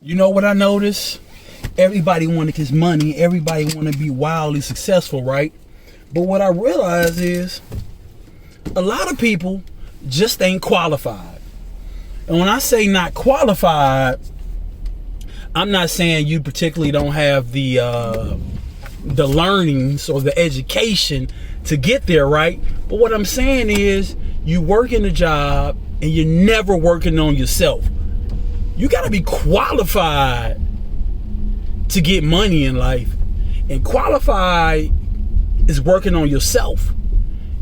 You know what I noticed? Everybody wanted his money. Everybody want to be wildly successful, right? But what I realized is a lot of people just ain't qualified. And when I say not qualified, I'm not saying you particularly don't have the learnings or the education to get there, right? But what I'm saying is you work in a job and you're never working on yourself. You got to be qualified to get money in life. And qualified is working on yourself,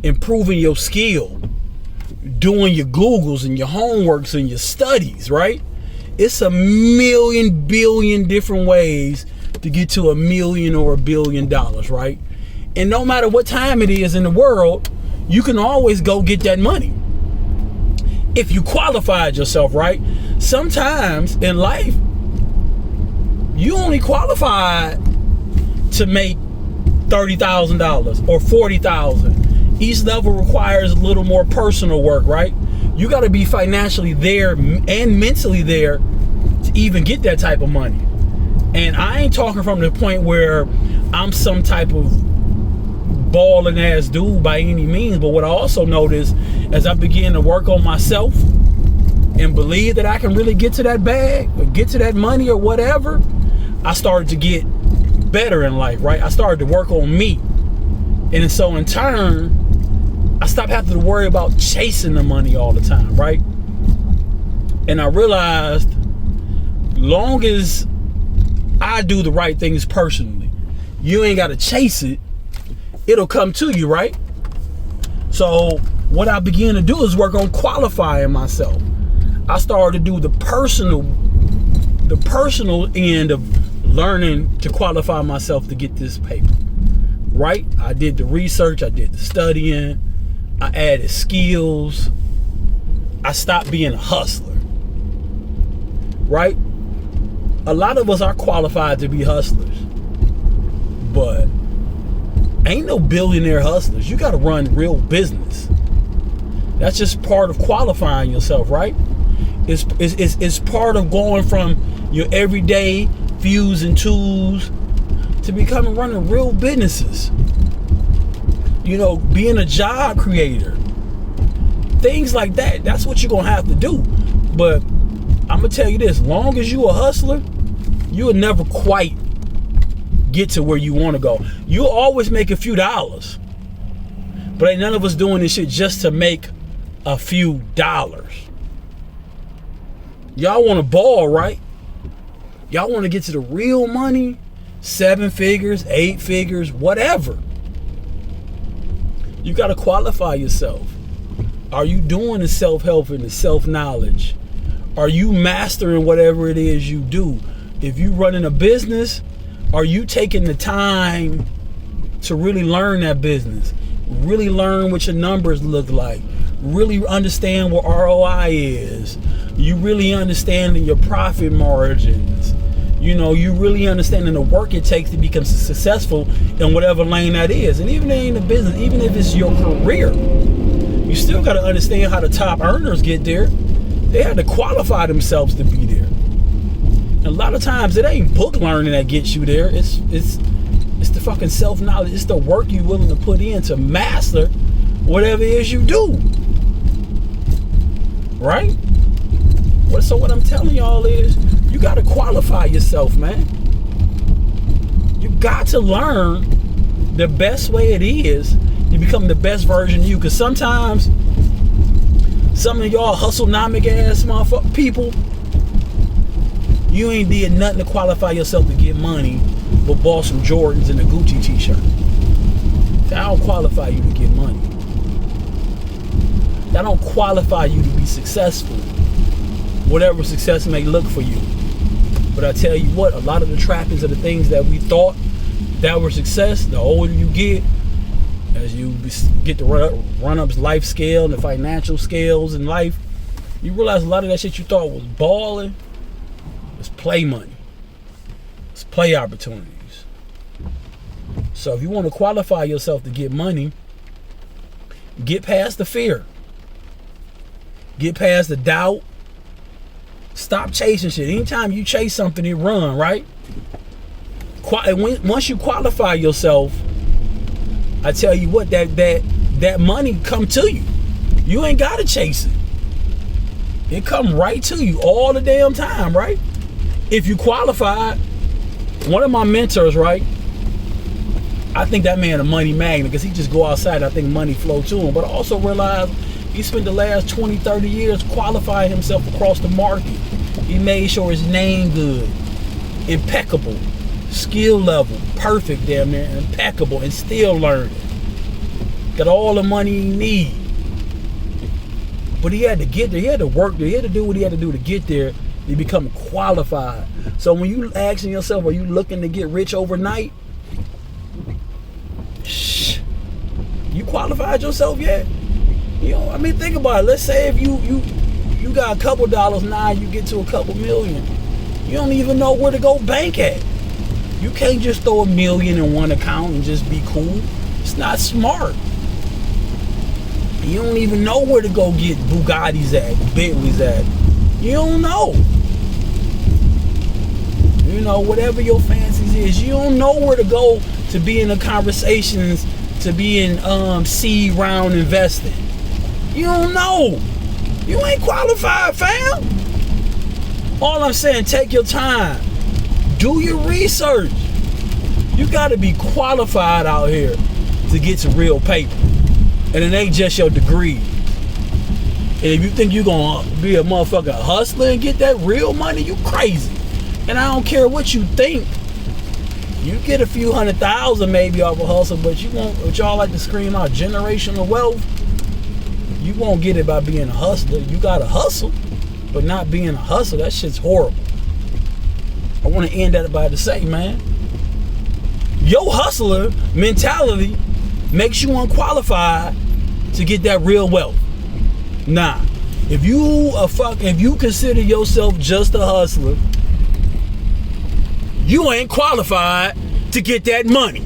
improving your skill, doing your Googles and your homeworks and your studies, right? It's a million billion different ways to get to $1 million or $1 billion, right? And no matter what time it is in the world, you can always go get that money if you qualified yourself, right? Sometimes in life, you only qualified to make $30,000 or $40,000. Each level requires a little more personal work, right? You got to be financially there and mentally there to even get that type of money. And I ain't talking from the point where I'm some type of balling ass dude by any means, but what I also noticed as I began to work on myself and believe that I can really get to that bag or get to that money or whatever, I started to get better in life, right? I started to work on me. And so in turn, I stopped having to worry about chasing the money all the time, right? And I realized long as I do the right things personally, you ain't got to chase it. It'll come to you, right? So what I began to do is work on qualifying myself. I started to do the personal end of learning to qualify myself to get this paper, right? I did the research, I did the studying, I added skills. I stopped being a hustler, right? A lot of us are qualified to be hustlers, but ain't no billionaire hustlers. You got to run real business. That's just part of qualifying yourself, right? It's part of going from your everyday fuse and tools to becoming running real businesses. You know, being a job creator, things like that. That's what you're gonna have to do. But I'm gonna tell you this: long as you a hustler, you will never quite get to where you want to go. You'll always make a few dollars, but ain't none of us doing this shit just to make a few dollars. Y'all want to ball, right? Y'all want to get to the real money, 7 figures, 8 figures, whatever. You got to qualify yourself. Are you doing the self-help and the self-knowledge? Are you mastering whatever it is you do? If you running a business, are you taking the time to really learn that business? Really learn what your numbers look like? Really understand what ROI is? You really understanding your profit margins? You know, you really understanding the work it takes to become successful in whatever lane that is. And even if it ain't a business, even if it's your career, you still got to understand how the top earners get there. They had to qualify themselves to be there. And a lot of times it ain't book learning that gets you there. It's the fucking self-knowledge. It's the work you're willing to put in to master whatever it is you do. Right? So what I'm telling y'all is you got to qualify yourself, man. You got to learn the best way it is to become the best version of you. Because sometimes some of y'all hustlenomic ass motherfucker people, you ain't did nothing to qualify yourself to get money but bought some Jordans and a Gucci t-shirt. That don't qualify you to get money. That don't qualify you to be successful, whatever success may look for you. But I tell you what, a lot of the trappings of the things that we thought that were success, the older you get, as you get the run-ups life scale and the financial scales in life, you realize a lot of that shit you thought was balling, it's play money. It's play opportunities. So if you want to qualify yourself to get money, get past the fear. Get past the doubt. Stop chasing shit. Anytime you chase something, it run, right? Once you qualify yourself, I tell you what, that money come to you. You ain't gotta chase it. It come right to you all the damn time, right? If you qualified, one of my mentors, right? I think that man a money magnet because he just go outside and I think money flow to him. But I also realize he spent the last 20, 30 years qualifying himself across the market. He made sure his name good, impeccable, skill level, perfect damn near, impeccable, and still learning. Got all the money he need. But he had to get there. He had to work there. He had to do what he had to do to get there to become qualified. So when you asking yourself, are you looking to get rich overnight? Shh. You qualified yourself yet? You know, I mean, think about it. Let's say if you got a couple dollars now, you get to a couple million. You don't even know where to go bank at. You can't just throw $1 million in one account and just be cool. It's not smart. You don't even know where to go get Bugattis at, Bentleys at. You don't know. You know, whatever your fancies is, you don't know where to go to be in the conversations, to be in seed round investing. You don't know. You ain't qualified, fam. All I'm saying, take your time. Do your research. You gotta be qualified out here to get some real paper. And it ain't just your degree. And if you think you're gonna be a motherfucking hustler and get that real money, you crazy. And I don't care what you think. You get a few $100,000 maybe off a hustle, but you won't, what y'all like to scream out, generational wealth. You won't get it by being a hustler. You gotta hustle, but not being a hustler. That shit's horrible. I want to end that by to say, man, your hustler mentality makes you unqualified to get that real wealth. Nah, if you consider yourself just a hustler, you ain't qualified to get that money.